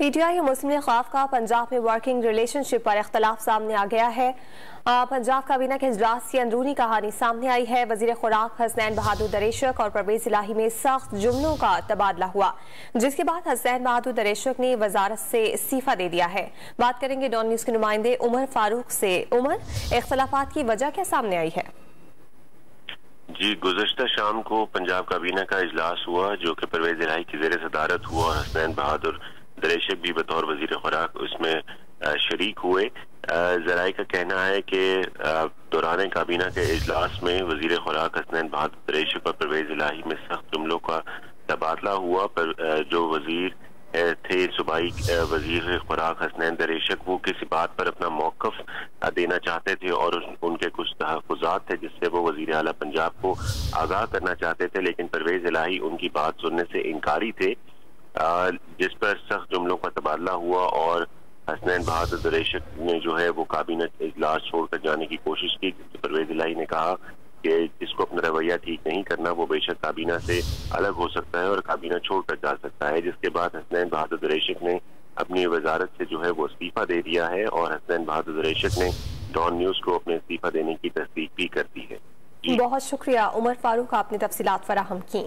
PTI और मुस्लिम league खौफ का पंजाब में वर्किंग रिलेशनशिप पर इख्तलाफ सामने आ गया है। पंजाब काबीना के इजलास की अंदरूनी कहानी सामने आई है। वजीर खुराक हसनैन बहादुर दरेशक और परवेज इलाही में सख्त जुमलों का तबादला हुआ, जिसके बाद हसनैन बहादुर दरेशक ने वजारत से इस्तीफा दे दिया है। बात करेंगे डॉन न्यूज के नुमाइंदे उमर फारूक से। उमर, इख्तलाफात की वजह क्या सामने आई है? जी, गुज़श्ता शाम को पंजाब काबीना का इजलास हुआ, जो कि परवेज इलाही की ज़ेर सदारत हुआ और हसनैन बहादुर दरेशक भी बतौर वजीर खुराक उसमें शरीक हुए। जराये का कहना है कि दौरान काबीना के इजलास में वजीर खुराक हसनैन बहादुर दरेशक और परवेज इलाही में सख्त जुमलों का तबादला हुआ। पर जो वजीर थे सूबाई वजीर खुराक हसनैन दरेशक, वो किसी बात पर अपना मौकफ देना चाहते थे और उनके कुछ तहफ़्फ़ुज़ात थे जिससे वो वजीर आला पंजाब को आगाह करना चाहते थे, लेकिन परवेज इलाही उनकी बात सुनने से इनकारी थे, जिस पर सख्त जुमलों का तबादला हुआ और हसनैन बहादुर दरेशक ने जो है वो काबीना इजलास छोड़कर जाने की कोशिश की। परवेज इलाही ने कहा कि जिसको अपना रवैया ठीक नहीं करना वो बेशक काबीना से अलग हो सकता है और काबीना छोड़कर जा सकता है, जिसके बाद हसनैन बहादुर दरेशक ने अपनी वजारत से जो है वो इस्तीफा दे दिया है और हसनैन बहादुर दरेशक ने डॉन न्यूज को अपने इस्तीफा देने की तस्दीक भी कर दी है। बहुत शुक्रिया उमर फारूक, आपने तफसीलात फराहम की।